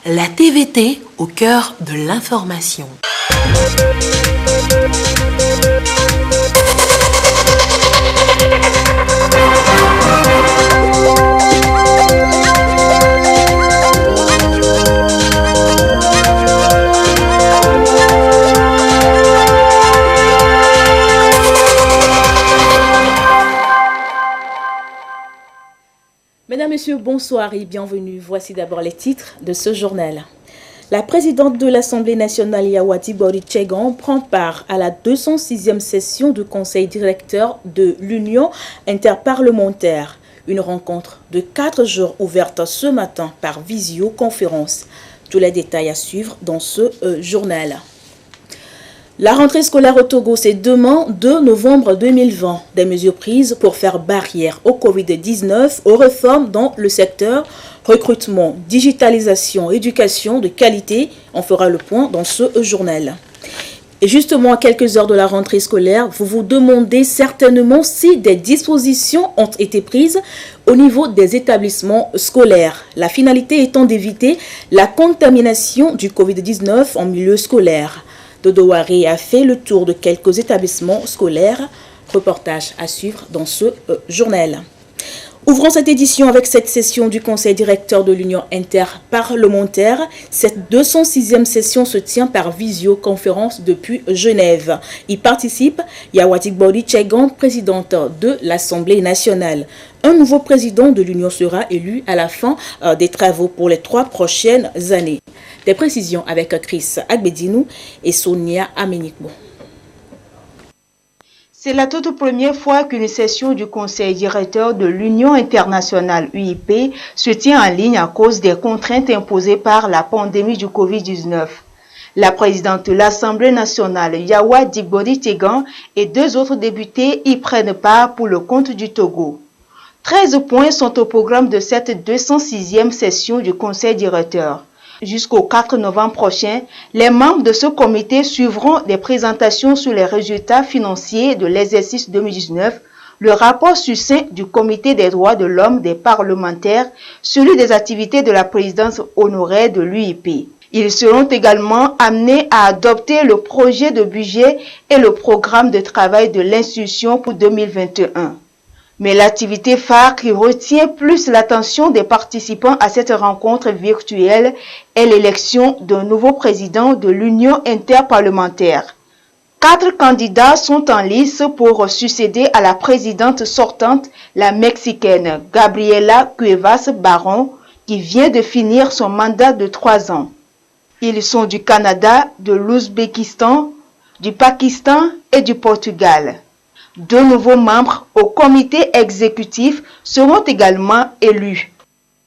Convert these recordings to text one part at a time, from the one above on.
La TVT au cœur de l'information. Mesdames, Messieurs, bonsoir et bienvenue. Voici d'abord les titres de ce journal. La présidente de l'Assemblée nationale, Yawati Bori-Tchegan, prend part à la 206e session du Conseil directeur de l'Union interparlementaire. Une rencontre de 4 jours ouverte ce matin par visioconférence. Tous les détails à suivre dans ce journal. La rentrée scolaire au Togo, c'est demain 2 novembre 2020. Des mesures prises pour faire barrière au Covid-19, aux réformes dans le secteur recrutement, digitalisation, éducation de qualité. On fera le point dans ce journal. Et justement, à quelques heures de la rentrée scolaire, vous vous demandez certainement si des dispositions ont été prises au niveau des établissements scolaires. La finalité étant d'éviter la contamination du Covid-19 en milieu scolaire. Dodo Waré a fait le tour de quelques établissements scolaires. Reportage à suivre dans ce journal. Ouvrons cette édition avec cette session du Conseil directeur de l'Union interparlementaire. Cette 206e session se tient par visioconférence depuis Genève. Y participe Yawati Bori-Tchegan, présidente de l'Assemblée nationale. Un nouveau président de l'Union sera élu à la fin des travaux pour les 3 prochaines années. Des précisions avec Chris Agbedinou et Sonia Amenikbo. C'est la toute première fois qu'une session du Conseil directeur de l'Union internationale UIP se tient en ligne à cause des contraintes imposées par la pandémie du Covid-19. La présidente de l'Assemblée nationale, Yawati Bori-Tchegan, et 2 autres députés y prennent part pour le compte du Togo. 13 points sont au programme de cette 206e session du Conseil directeur. Jusqu'au 4 novembre prochain, les membres de ce comité suivront des présentations sur les résultats financiers de l'exercice 2019, le rapport succinct du Comité des droits de l'homme des parlementaires, celui des activités de la présidence honoraire de l'UIP. Ils seront également amenés à adopter le projet de budget et le programme de travail de l'institution pour 2021. Mais l'activité phare qui retient plus l'attention des participants à cette rencontre virtuelle est l'élection d'un nouveau président de l'Union interparlementaire. 4 candidats sont en lice pour succéder à la présidente sortante, la Mexicaine Gabriela Cuevas Barón, qui vient de finir son mandat de 3 ans. Ils sont du Canada, de l'Ouzbékistan, du Pakistan et du Portugal. 2 nouveaux membres au comité exécutif seront également élus.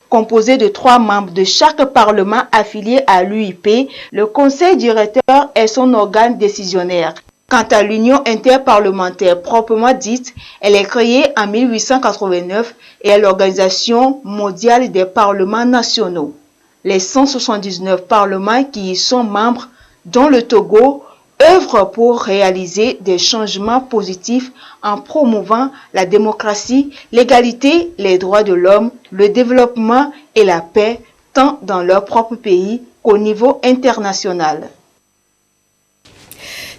Composé de 3 membres de chaque parlement affilié à l'UIP, le conseil directeur est son organe décisionnaire. Quant à l'Union interparlementaire proprement dite, elle est créée en 1889 et est l'Organisation mondiale des parlements nationaux. Les 179 parlements qui y sont membres, dont le Togo, œuvre pour réaliser des changements positifs en promouvant la démocratie, l'égalité, les droits de l'homme, le développement et la paix, tant dans leur propre pays qu'au niveau international.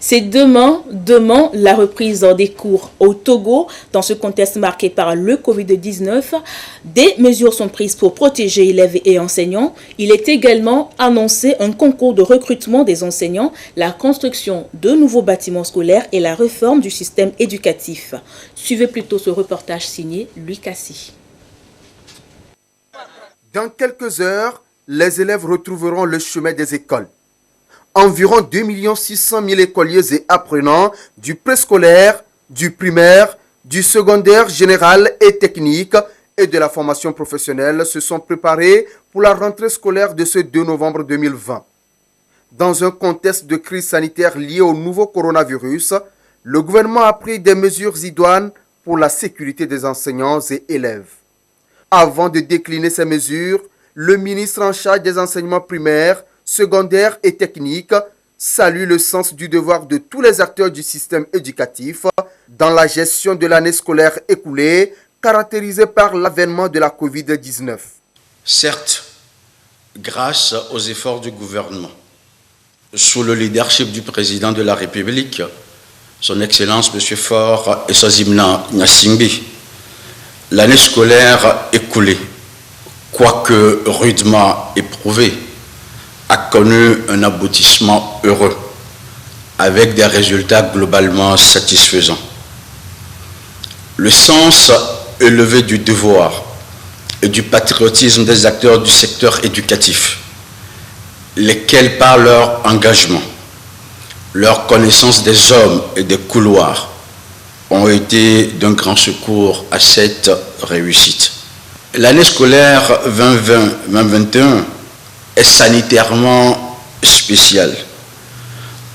C'est demain la reprise des cours au Togo. Dans ce contexte marqué par le Covid-19, des mesures sont prises pour protéger élèves et enseignants. Il est également annoncé un concours de recrutement des enseignants, la construction de nouveaux bâtiments scolaires et la réforme du système éducatif. Suivez plutôt ce reportage signé Louis Cassi. Dans quelques heures, les élèves retrouveront le chemin des écoles. Environ 2 600 000 écoliers et apprenants du préscolaire, du primaire, du secondaire général et technique et de la formation professionnelle se sont préparés pour la rentrée scolaire de ce 2 novembre 2020. Dans un contexte de crise sanitaire liée au nouveau coronavirus, le gouvernement a pris des mesures idoines pour la sécurité des enseignants et élèves. Avant de décliner ces mesures, le ministre en charge des enseignements primaires, secondaires et techniques salue le sens du devoir de tous les acteurs du système éducatif dans la gestion de l'année scolaire écoulée, caractérisée par l'avènement de la Covid-19. Certes, Grâce aux efforts du gouvernement, sous le leadership du président de la République, son Excellence M. Faure Essozimna Gnassingbé, l'année scolaire écoulée, quoique rudement éprouvée, a connu un aboutissement heureux, avec des résultats globalement satisfaisants. Le sens élevé du devoir et du patriotisme des acteurs du secteur éducatif, lesquels par leur engagement, leur connaissance des hommes et des couloirs, ont été d'un grand secours à cette réussite. L'année scolaire 2020-2021 est sanitairement spéciale,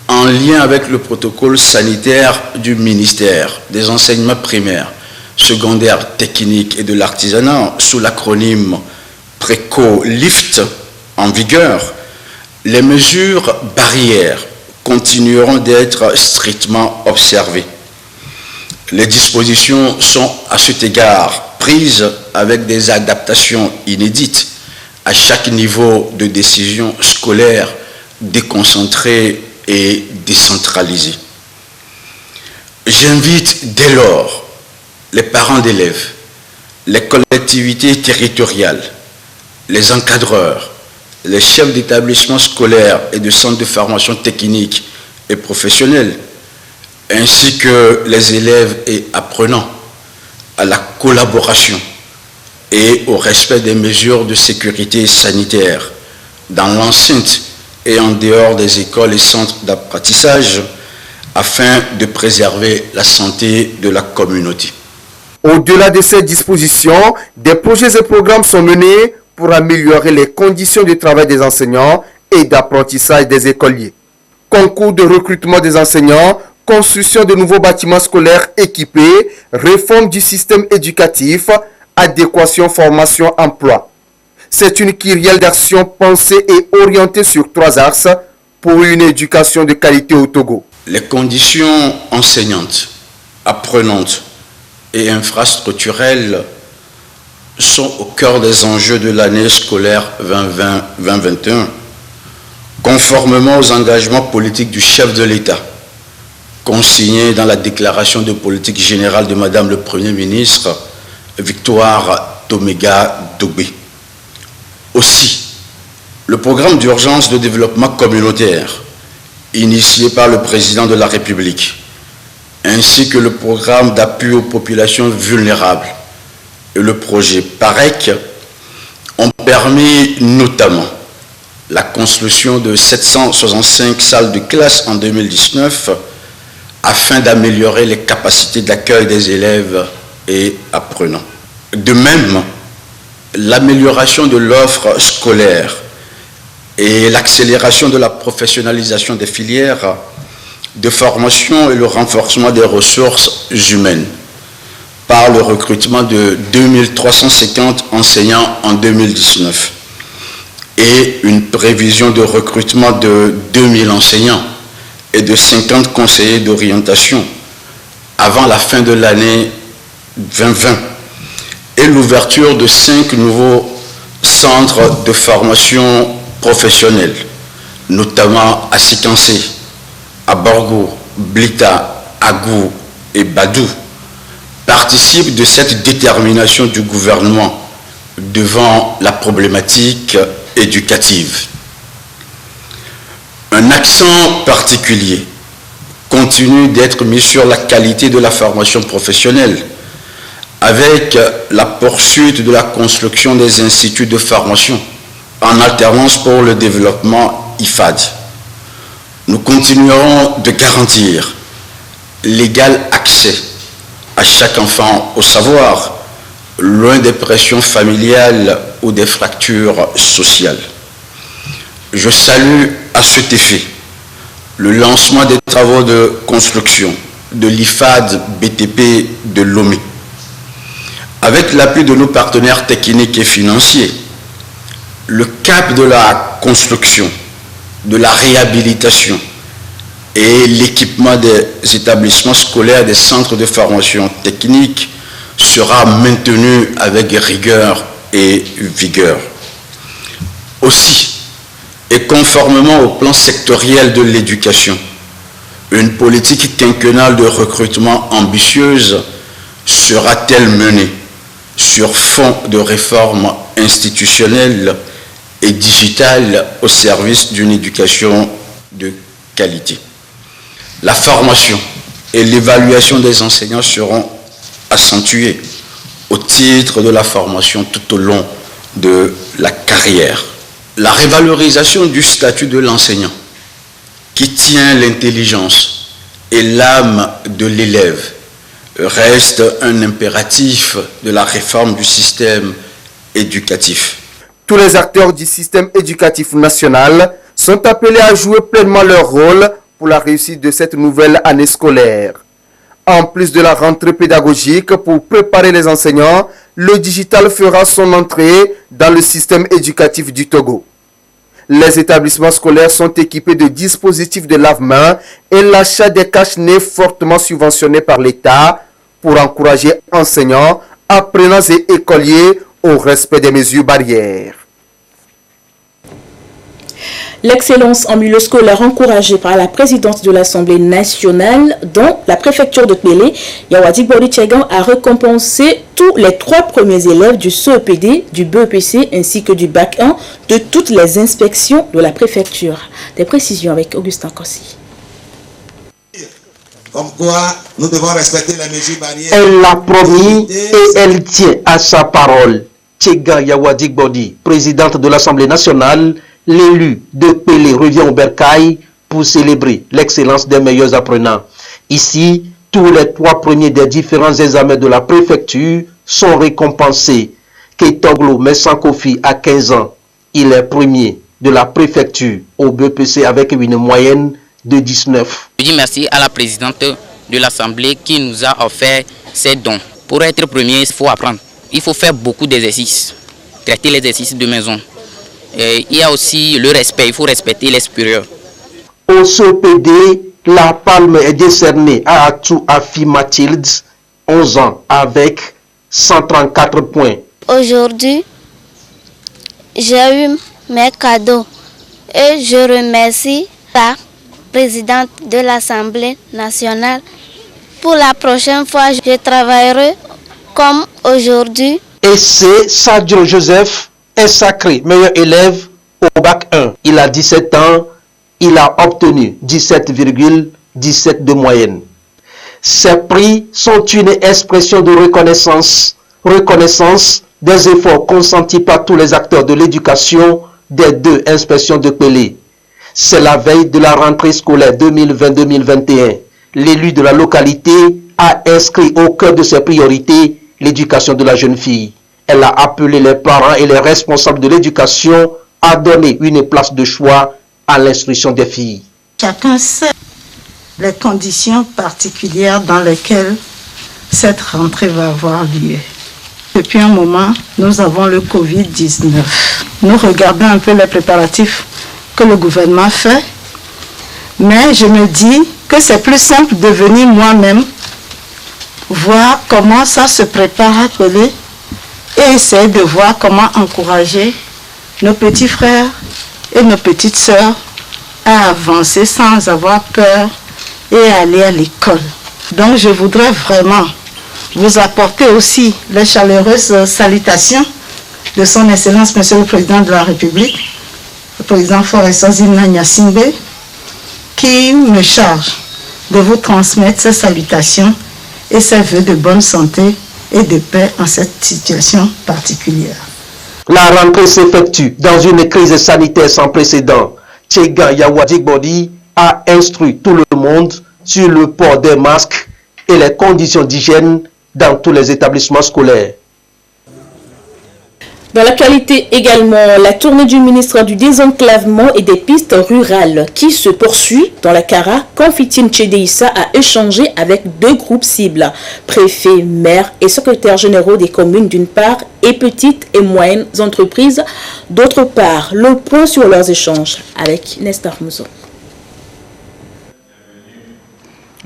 en lien avec le protocole sanitaire du ministère des enseignements primaires, secondaires, techniques et de l'artisanat, sous l'acronyme PRECO-LIFT, en vigueur. Les mesures barrières continueront d'être strictement observées. Les dispositions sont à cet égard prises avec des adaptations inédites à chaque niveau de décision scolaire, déconcentré et décentralisé. J'invite dès lors les parents d'élèves, les collectivités territoriales, les encadreurs, les chefs d'établissements scolaires et de centres de formation technique et professionnelle, ainsi que les élèves et apprenants, à la collaboration et au respect des mesures de sécurité sanitaire dans l'enceinte et en dehors des écoles et centres d'apprentissage, afin de préserver la santé de la communauté. Au-delà de ces dispositions, des projets et programmes sont menés pour améliorer les conditions de travail des enseignants et d'apprentissage des écoliers. Concours de recrutement des enseignants, construction de nouveaux bâtiments scolaires équipés, réforme du système éducatif, adéquation, formation, emploi. C'est une kyrielle d'actions pensée et orientée sur 3 axes pour une éducation de qualité au Togo. Les conditions enseignantes, apprenantes et infrastructurelles sont au cœur des enjeux de l'année scolaire 2020-2021, conformément aux engagements politiques du chef de l'État, consignés dans la déclaration de politique générale de Madame le Premier ministre, Victoire Tomega-Dogbe. Aussi, le programme d'urgence de développement communautaire, initié par le président de la République, ainsi que le programme d'appui aux populations vulnérables et le projet PAREC ont permis notamment la construction de 765 salles de classe en 2019 afin d'améliorer les capacités d'accueil des élèves et apprenants. De même, l'amélioration de l'offre scolaire et l'accélération de la professionnalisation des filières de formation et le renforcement des ressources humaines par le recrutement de 2350 enseignants en 2019 et une prévision de recrutement de 2000 enseignants et de 50 conseillers d'orientation avant la fin de l'année 2020 et l'ouverture de 5 nouveaux centres de formation professionnelle, notamment à Sikansé, à Borgo, Blita, Agou et Badou, participe de cette détermination du gouvernement devant la problématique éducative. Un accent particulier continue d'être mis sur la qualité de la formation professionnelle avec la poursuite de la construction des instituts de formation en alternance pour le développement IFAD. Nous continuerons de garantir l'égal accès à chaque enfant au savoir, loin des pressions familiales ou des fractures sociales. Je salue à cet effet le lancement des travaux de construction de l'IFAD BTP de Lomé. Avec l'appui de nos partenaires techniques et financiers, le cap de la construction, de la réhabilitation et l'équipement des établissements scolaires, des centres de formation technique sera maintenu avec rigueur et vigueur. Aussi, et conformément au plan sectoriel de l'éducation, une politique quinquennale de recrutement ambitieuse sera-t-elle menée sur fond de réformes institutionnelles et digitales au service d'une éducation de qualité. La formation et l'évaluation des enseignants seront accentuées au titre de la formation tout au long de la carrière. La révalorisation du statut de l'enseignant, qui tient l'intelligence et l'âme de l'élève, reste un impératif de la réforme du système éducatif. Tous les acteurs du système éducatif national sont appelés à jouer pleinement leur rôle pour la réussite de cette nouvelle année scolaire. En plus de la rentrée pédagogique pour préparer les enseignants, le digital fera son entrée dans le système éducatif du Togo. Les établissements scolaires sont équipés de dispositifs de lave-mains et l'achat des cache-nez fortement subventionnés par l'État pour encourager enseignants, apprenants et écoliers au respect des mesures barrières. L'excellence en milieu scolaire encouragée par la présidente de l'Assemblée nationale, dont la préfecture de Pélé, Yawadi Bori Tchegan, a récompensé tous les 3 premiers élèves du CEPD, du BEPC ainsi que du Bac 1 de toutes les inspections de la préfecture. Des précisions avec Augustin Kossi. Comme quoi, nous devons respecter les mesures barrières. Elle l'a promis et elle tient à sa parole. Tchega Yawadi Bodi, présidente de l'Assemblée nationale, l'élu de Pélé revient au Bercail pour célébrer l'excellence des meilleurs apprenants. Ici, tous les 3 premiers des différents examens de la préfecture sont récompensés. Ketoglo Messankofi a 15 ans. Il est premier de la préfecture au BPC avec une moyenne de 19. Je dis merci à la présidente de l'Assemblée qui nous a offert ces dons. Pour être premier, il faut apprendre. Il faut faire beaucoup d'exercices, traiter les exercices de maison. Et il y a aussi le respect, il faut respecter les supérieurs. Au CEPD, la palme est décernée à Atou Afi Mathilde, 11 ans, avec 134 points. Aujourd'hui, j'ai eu mes cadeaux et je remercie la présidente de l'Assemblée nationale. Pour la prochaine fois, je travaillerai comme aujourd'hui. Et c'est Sadio Joseph, un sacré meilleur élève au Bac 1. Il a 17 ans, il a obtenu 17,17 de moyenne. Ces prix sont une expression de reconnaissance des efforts consentis par tous les acteurs de l'éducation des 2 inspections de Pélé. C'est la veille de la rentrée scolaire 2020-2021. L'élu de la localité a inscrit au cœur de ses priorités l'éducation de la jeune fille. Elle a appelé les parents et les responsables de l'éducation à donner une place de choix à l'instruction des filles. Chacun sait les conditions particulières dans lesquelles cette rentrée va avoir lieu. Depuis un moment, nous avons le Covid-19. Nous regardons un peu les préparatifs que le gouvernement fait, mais je me dis que c'est plus simple de venir moi-même voir comment ça se prépare à Pélé et essayer de voir comment encourager nos petits frères et nos petites sœurs à avancer sans avoir peur et aller à l'école. Donc je voudrais vraiment vous apporter aussi les chaleureuses salutations de son Excellence Monsieur le Président de la République, le Président Forest Zimna Nyasimbe, qui me charge de vous transmettre ces salutations et ses vœux de bonne santé et de paix en cette situation particulière. La rentrée s'effectue dans une crise sanitaire sans précédent. Tchega Yawadi Bodi a instruit tout le monde sur le port des masques et les conditions d'hygiène dans tous les établissements scolaires. Dans l'actualité également, la tournée du ministre du Désenclavement et des pistes rurales qui se poursuit dans la Kara, quand Fitine Tchedeissa a échangé avec 2 groupes cibles, préfets, maires et secrétaires généraux des communes d'une part et petites et moyennes entreprises d'autre part. Le point sur leurs échanges avec Nestor Mousso.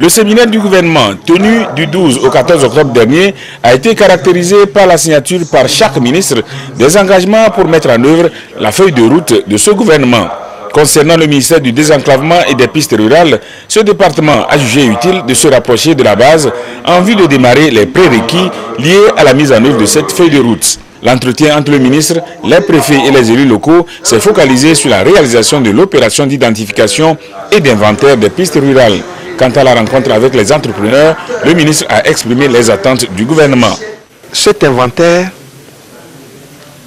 Le séminaire du gouvernement, tenu du 12 au 14 octobre dernier, a été caractérisé par la signature par chaque ministre des engagements pour mettre en œuvre la feuille de route de ce gouvernement. Concernant le ministère du désenclavement et des pistes rurales, ce département a jugé utile de se rapprocher de la base en vue de démarrer les prérequis liés à la mise en œuvre de cette feuille de route. L'entretien entre le ministre, les préfets et les élus locaux s'est focalisé sur la réalisation de l'opération d'identification et d'inventaire des pistes rurales. Quant à la rencontre avec les entrepreneurs, le ministre a exprimé les attentes du gouvernement. Cet inventaire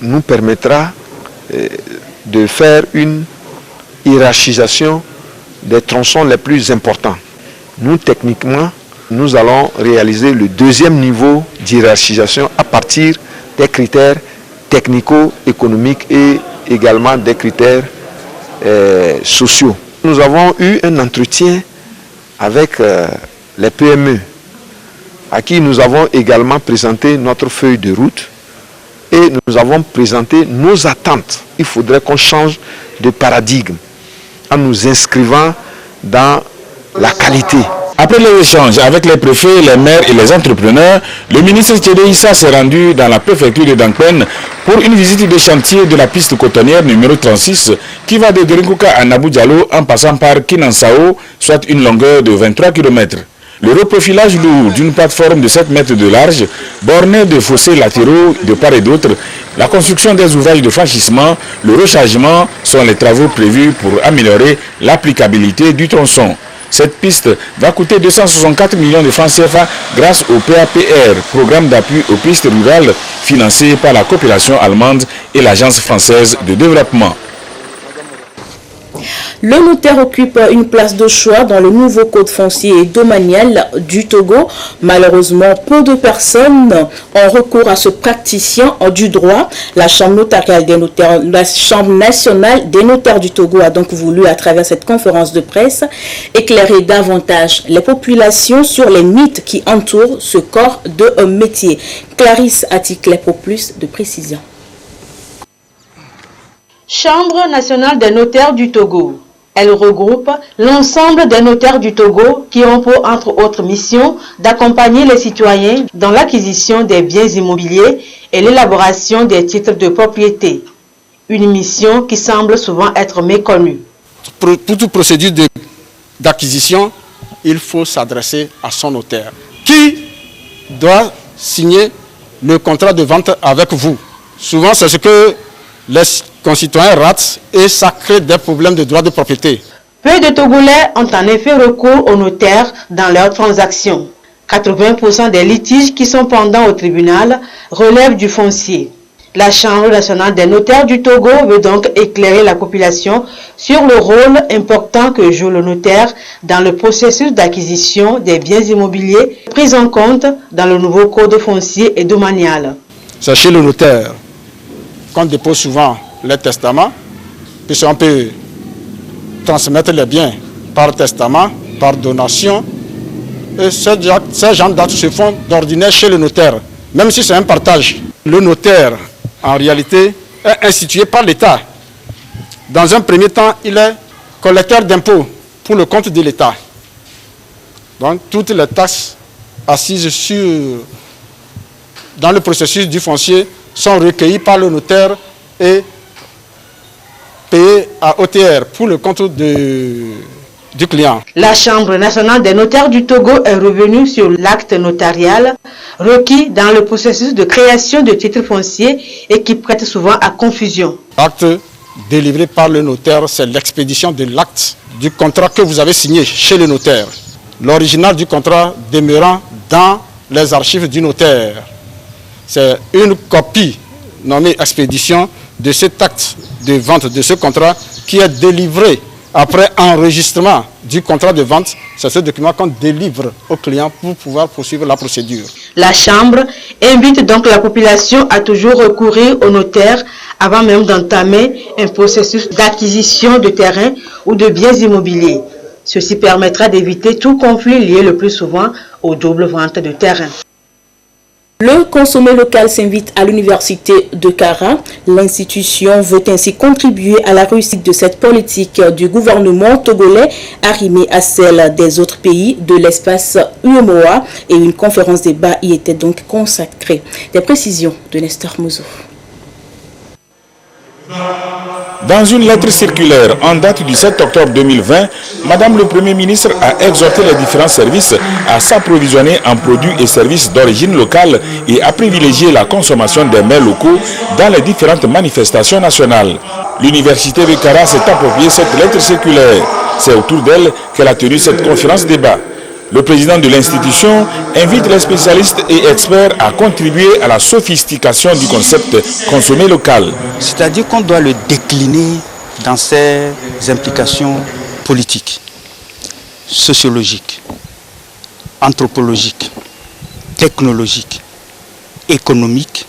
nous permettra de faire une hiérarchisation des tronçons les plus importants. Nous, techniquement, nous allons réaliser le deuxième niveau d'hiérarchisation à partir des critères technico-économiques et également des critères sociaux. Nous avons eu un entretien avec les PME, à qui nous avons également présenté notre feuille de route et nous avons présenté nos attentes. Il faudrait qu'on change de paradigme en nous inscrivant dans la qualité. Après les échanges avec les préfets, les maires et les entrepreneurs, le ministre Thierry Issa s'est rendu dans la préfecture de Dankpen pour une visite des chantiers de la piste cotonnière numéro 36 qui va de Gerinkuka à Nabou Diallo en passant par Kinansao, soit une longueur de 23 km. Le reprofilage lourd d'une plateforme de 7 mètres de large, bornée de fossés latéraux de part et d'autre, la construction des ouvrages de franchissement, le rechargement sont les travaux prévus pour améliorer l'applicabilité du tronçon. Cette piste va coûter 264 millions de francs CFA grâce au PAPR, programme d'appui aux pistes rurales financé par la coopération allemande et l'Agence française de développement. Le notaire occupe une place de choix dans le nouveau code foncier et domanial du Togo. Malheureusement, peu de personnes ont recours à ce praticien du droit. La Chambre notariale des notaires, la Chambre nationale des notaires du Togo a donc voulu, à travers cette conférence de presse, éclairer davantage les populations sur les mythes qui entourent ce corps de métier. Clarisse Atikle pour plus de précision. Chambre nationale des notaires du Togo. Elle regroupe l'ensemble des notaires du Togo qui ont pour, entre autres missions, d'accompagner les citoyens dans l'acquisition des biens immobiliers et l'élaboration des titres de propriété. Une mission qui semble souvent être méconnue. Pour toute procédure d'acquisition, il faut s'adresser à son notaire, qui doit signer le contrat de vente avec vous. Souvent, c'est ce que les concitoyens ratent et ça crée des problèmes de droit de propriété. Peu de Togolais ont en effet recours aux notaires dans leurs transactions. 80% des litiges qui sont pendants au tribunal relèvent du foncier. La Chambre nationale des notaires du Togo veut donc éclairer la population sur le rôle important que joue le notaire dans le processus d'acquisition des biens immobiliers pris en compte dans le nouveau code foncier et domanial. C'est chez le notaire qu'on dépose souvent les testaments, puisqu'on peut transmettre les biens par testament, par donation. Et ces gens d'actes se font d'ordinaire chez le notaire, même si c'est un partage. Le notaire, en réalité, est institué par l'État. Dans un premier temps, il est collecteur d'impôts pour le compte de l'État. Donc, toutes les taxes assises dans le processus du foncier sont recueillis par le notaire et payés à OTR pour le compte du client. La Chambre nationale des notaires du Togo est revenue sur l'acte notarial requis dans le processus de création de titres fonciers et qui prête souvent à confusion. L'acte délivré par le notaire, c'est l'expédition de l'acte du contrat que vous avez signé chez le notaire. L'original du contrat demeurant dans les archives du notaire. C'est une copie nommée expédition de cet acte de vente de ce contrat qui est délivré après enregistrement du contrat de vente. C'est ce document qu'on délivre au client pour pouvoir poursuivre la procédure. La Chambre invite donc la population à toujours recourir au notaire avant même d'entamer un processus d'acquisition de terrain ou de biens immobiliers. Ceci permettra d'éviter tout conflit lié le plus souvent aux doubles ventes de terrain. Le consommé local s'invite à l'université de Kara. L'institution veut ainsi contribuer à la réussite de cette politique du gouvernement togolais arrimée à celle des autres pays de l'espace UEMOA, et une conférence débat y était donc consacrée. Des précisions de Nestor Mouzo. Dans une lettre circulaire en date du 7 octobre 2020, Madame le Premier ministre a exhorté les différents services à s'approvisionner en produits et services d'origine locale et à privilégier la consommation des mets locaux dans les différentes manifestations nationales. L'université de Kara s'est appropriée cette lettre circulaire. C'est autour d'elle qu'elle a tenu cette conférence débat. Le président de l'institution invite les spécialistes et experts à contribuer à la sophistication du concept consommé local. C'est-à-dire qu'on doit le décliner dans ses implications politiques, sociologiques, anthropologiques, technologiques, économiques,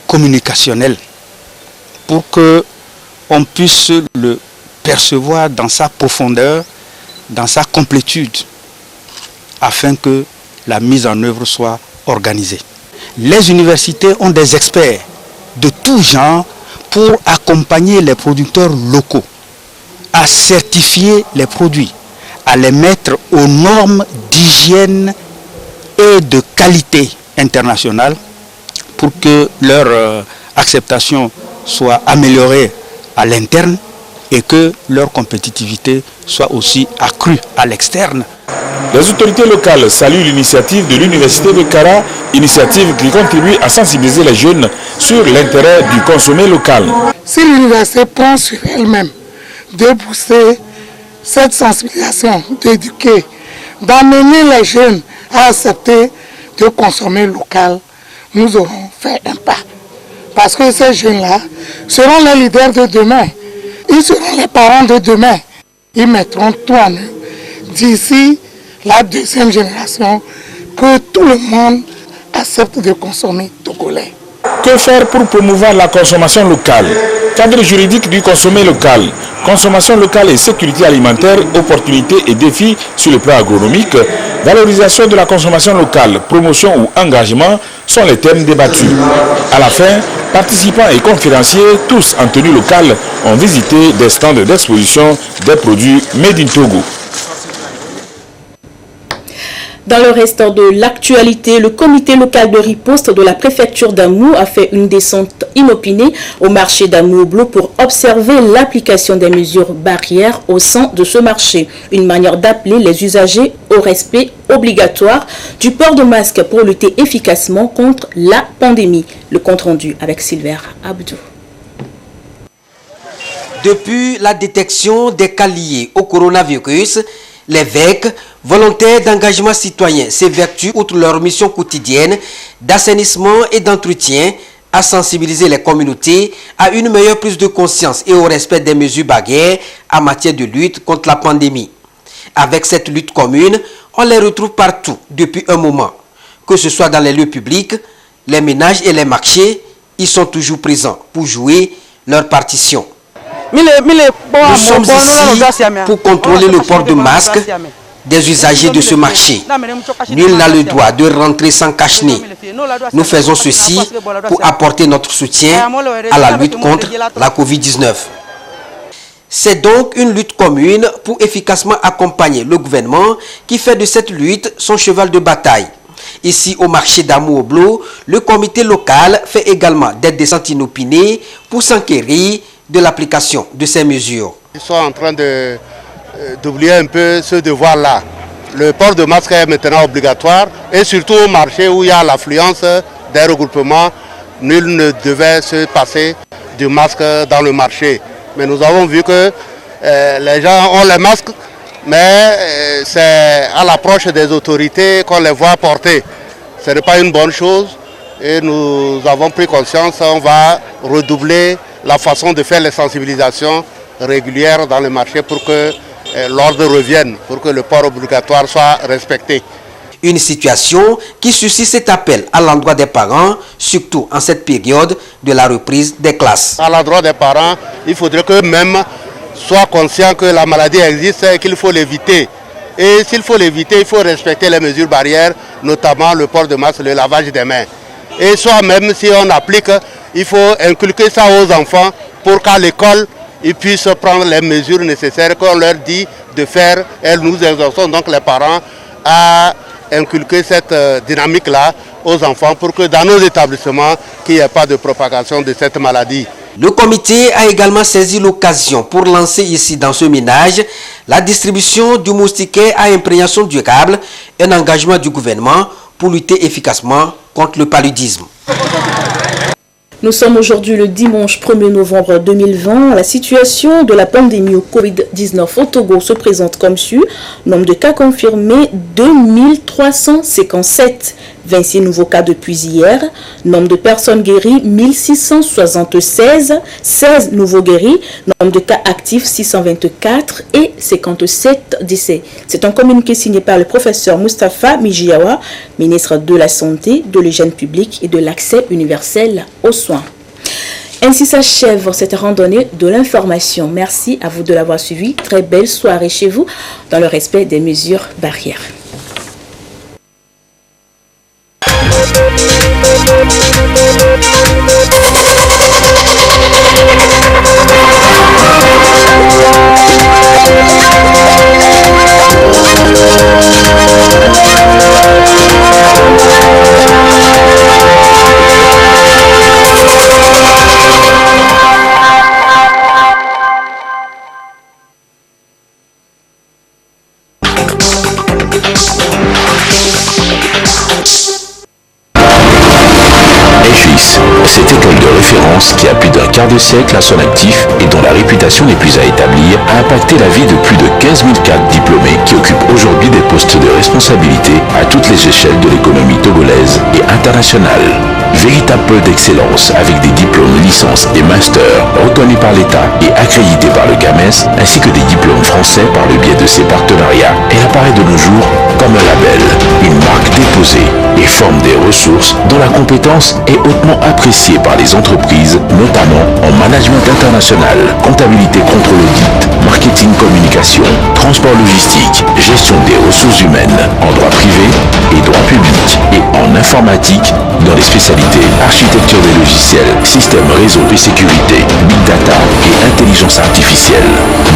communicationnelles, pour qu'on puisse le percevoir dans sa profondeur, dans sa complétude, afin que la mise en œuvre soit organisée. Les universités ont des experts de tout genre pour accompagner les producteurs locaux à certifier les produits, à les mettre aux normes d'hygiène et de qualité internationale pour que leur acceptation soit améliorée à l'interne et que leur compétitivité soit aussi accrue à l'externe. Les autorités locales saluent l'initiative de l'université de Kara, initiative qui contribue à sensibiliser les jeunes sur l'intérêt du consommé local. Si l'université prend sur elle-même de pousser cette sensibilisation, d'éduquer, d'amener les jeunes à accepter de consommer local, nous aurons fait un pas. Parce que ces jeunes-là seront les leaders de demain. Ils seront les parents de demain. Ils mettront tout en eux. D'ici la deuxième génération, que tout le monde accepte de consommer togolais. Que faire pour promouvoir la consommation locale? Cadre juridique du consommé local, consommation locale et sécurité alimentaire, opportunités et défis sur le plan agronomique, valorisation de la consommation locale, promotion ou engagement sont les thèmes débattus. À la fin, participants et conférenciers, tous en tenue locale, ont visité des stands d'exposition des produits Made in Togo. Dans le reste de l'actualité, le comité local de riposte de la préfecture d'Amou a fait une descente inopinée au marché d'Amou-Oblo pour observer l'application des mesures barrières au sein de ce marché. Une manière d'appeler les usagers au respect obligatoire du port de masque pour lutter efficacement contre la pandémie. Le compte rendu avec Sylvain Abdou. Depuis la détection des cas liés au coronavirus, les VEC, volontaires d'engagement citoyen, s'évertuent, outre leur mission quotidienne d'assainissement et d'entretien, à sensibiliser les communautés à une meilleure prise de conscience et au respect des mesures barrières en matière de lutte contre la pandémie. Avec cette lutte commune, on les retrouve partout depuis un moment. Que ce soit dans les lieux publics, les ménages et les marchés, ils sont toujours présents pour jouer leur partition. Nous sommes ici pour contrôler le port de masque des usagers de ce marché. Nul n'a le droit de rentrer sans cache-nez. Nous faisons ceci pour apporter notre soutien à la lutte contre la Covid-19. C'est donc une lutte commune pour efficacement accompagner le gouvernement qui fait de cette lutte son cheval de bataille. Ici au marché d'Amou-Oblo, le comité local fait également des descentes inopinées pour s'enquérir de l'application de ces mesures. Ils sont en train d'oublier un peu ce devoir-là. Le port de masque est maintenant obligatoire et surtout au marché où il y a l'affluence des regroupements, nul ne devait se passer du masque dans le marché. Mais nous avons vu que les gens ont les masques, mais c'est à l'approche des autorités qu'on les voit porter. Ce n'est pas une bonne chose et nous avons pris conscience, on va redoubler la façon de faire les sensibilisations régulières dans le marché pour que l'ordre revienne, pour que le port obligatoire soit respecté. Une situation qui suscite cet appel à l'endroit des parents, surtout en cette période de la reprise des classes. À l'endroit des parents, il faudrait qu'eux-mêmes soient conscients que la maladie existe et qu'il faut l'éviter. Et s'il faut l'éviter, il faut respecter les mesures barrières, notamment le port de masque, le lavage des mains. Et soit même si on applique, il faut inculquer ça aux enfants pour qu'à l'école, ils puissent prendre les mesures nécessaires qu'on leur dit de faire. Et nous exhortons donc les parents à inculquer cette dynamique-là aux enfants pour que dans nos établissements, qu'il n'y ait pas de propagation de cette maladie. Le comité a également saisi l'occasion pour lancer ici dans ce ménage la distribution du moustiquaire à imprégnation durable, un engagement du gouvernement pour lutter efficacement contre le paludisme. Nous sommes aujourd'hui le dimanche 1er novembre 2020. La situation de la pandémie au Covid-19 au Togo se présente comme suit. Nombre de cas confirmés 2357. 26 nouveaux cas depuis hier. Nombre de personnes guéries 1676. 16 nouveaux guéris. Nombre de cas actifs 624 et 57 décès. C'est un communiqué signé par le professeur Moustapha Mijiawa, ministre de la Santé, de l'Hygiène publique et de l'accès universel aux soins. Ainsi s'achève cette randonnée de l'information. Merci à vous de l'avoir suivi. Très belle soirée chez vous dans le respect des mesures barrières. Cette école de référence qui a plus d'un quart de siècle à son actif et dont la réputation n'est plus à établir a impacté la vie de plus de 15 000 cadres diplômés qui occupent aujourd'hui des postes de responsabilité à toutes les échelles de l'économie togolaise et internationale. Véritable pôle d'excellence avec des diplômes, licences et masters reconnus par l'État et accrédités par le GAMES ainsi que des diplômes français par le biais de ses partenariats, elle apparaît de nos jours comme un label, une marque déposée et forme des ressources dont la compétence est hautement appréciée par les entreprises, notamment en management international, comptabilité contrôle audit, marketing communication, transport logistique, gestion des ressources humaines, en droit privé et droit public, et en informatique dans les spécialités architecture des logiciels, système réseau et sécurité, big data et intelligence artificielle.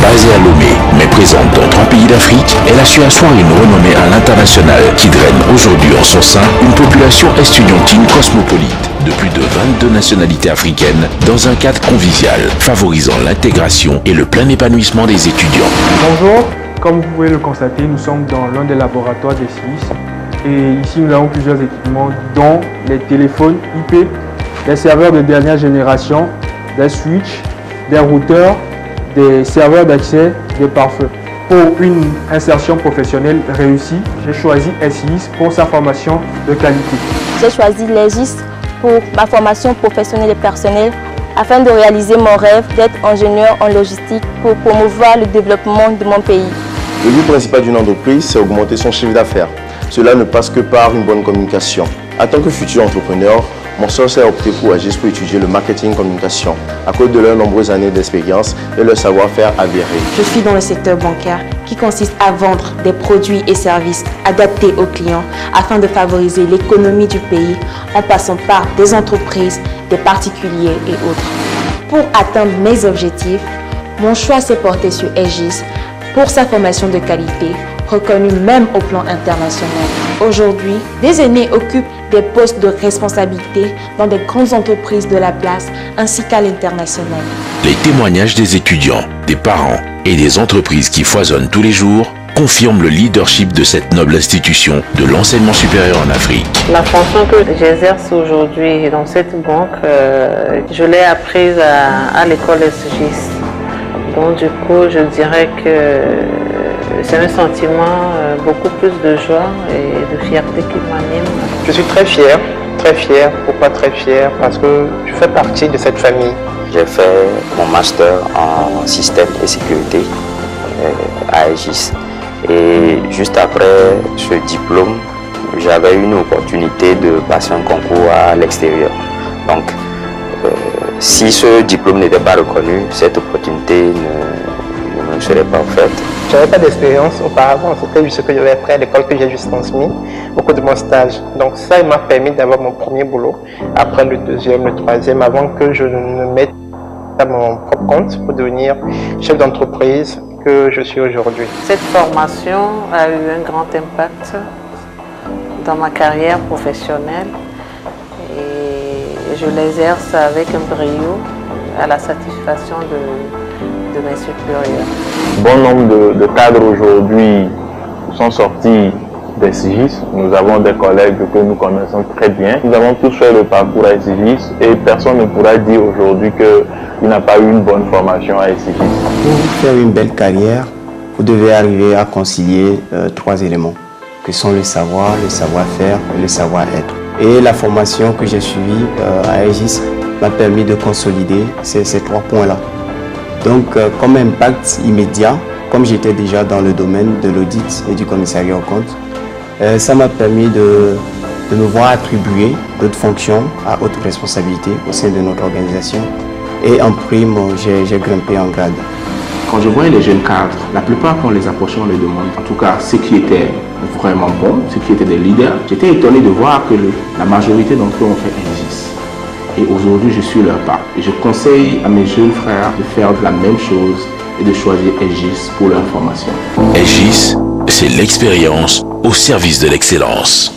Basée à Lomé, mais présente dans 3 pays d'Afrique, elle a su asseoir une renommée à l'international qui draine aujourd'hui en son sein une population estudiantine cosmopolite de plus de 22 nationalités africaines dans un cadre convivial, favorisant l'intégration et le plein épanouissement des étudiants. Bonjour, comme vous pouvez le constater, nous sommes dans l'un des laboratoires des SIS. Et ici, nous avons plusieurs équipements, dont les téléphones IP, les serveurs de dernière génération, des switches, des routeurs, des serveurs d'accès, des pare-feux. Pour une insertion professionnelle réussie, j'ai choisi SIS pour sa formation de qualité. J'ai choisi l'EGIS pour ma formation professionnelle et personnelle afin de réaliser mon rêve d'être ingénieur en logistique pour promouvoir le développement de mon pays. Le but principal d'une entreprise, c'est augmenter son chiffre d'affaires. Cela ne passe que par une bonne communication. En tant que futur entrepreneur, mon soeur s'est opté pour AGIS pour étudier le marketing communication à cause de leurs nombreuses années d'expérience et leur savoir-faire avéré. Je suis dans le secteur bancaire qui consiste à vendre des produits et services adaptés aux clients afin de favoriser l'économie du pays en passant par des entreprises, des particuliers et autres. Pour atteindre mes objectifs, mon choix s'est porté sur AGIS pour sa formation de qualité, reconnue même au plan international. Aujourd'hui, des aînés occupent des postes de responsabilité dans des grandes entreprises de la place ainsi qu'à l'international. Les témoignages des étudiants, des parents et des entreprises qui foisonnent tous les jours confirment le leadership de cette noble institution de l'enseignement supérieur en Afrique. La fonction que j'exerce aujourd'hui dans cette banque, je l'ai apprise à l'école SGIS. Donc du coup, je dirais que c'est un sentiment beaucoup plus de joie et de fierté qui m'anime. Je suis très fier. Pourquoi très fier? Parce que je fais partie de cette famille. J'ai fait mon master en système et sécurité à AGIS. Et juste après ce diplôme, j'avais une opportunité de passer un concours à l'extérieur. Donc, si ce diplôme n'était pas reconnu, cette opportunité ne serait parfaite. Je n'avais pas d'expérience auparavant, c'était juste ce que j'avais appris à l'école que j'ai juste transmis au cours de mon stage. Donc ça, il m'a permis d'avoir mon premier boulot, après le deuxième, le troisième, avant que je ne mette à mon propre compte pour devenir chef d'entreprise que je suis aujourd'hui. Cette formation a eu un grand impact dans ma carrière professionnelle et je l'exerce avec un brio à la satisfaction de mes supérieurs. Bon nombre de cadres aujourd'hui sont sortis des SIGIS. Nous avons des collègues que nous connaissons très bien. Nous avons tous fait le parcours à SIGIS et personne ne pourra dire aujourd'hui qu'il n'a pas eu une bonne formation à SIGIS. Pour faire une belle carrière, vous devez arriver à concilier 3 éléments, que sont le savoir, le savoir-faire et le savoir-être. Et la formation que j'ai suivie à SIGIS m'a permis de consolider ces 3 points-là. Donc, comme impact immédiat, comme j'étais déjà dans le domaine de l'audit et du commissariat aux comptes, ça m'a permis de me voir attribuer d'autres fonctions à haute responsabilité au sein de notre organisation. Et en prime, j'ai grimpé en grade. Quand je voyais les jeunes cadres, la plupart quand on les approchait, on les demande, en tout cas ceux qui étaient vraiment bons, ceux qui étaient des leaders, j'étais étonné de voir que la majorité d'entre eux ont fait SIGIS. Et aujourd'hui, je suis leur pas. Et je conseille à mes jeunes frères de faire la même chose et de choisir SIGIS pour leur formation. SIGIS, c'est l'expérience au service de l'excellence.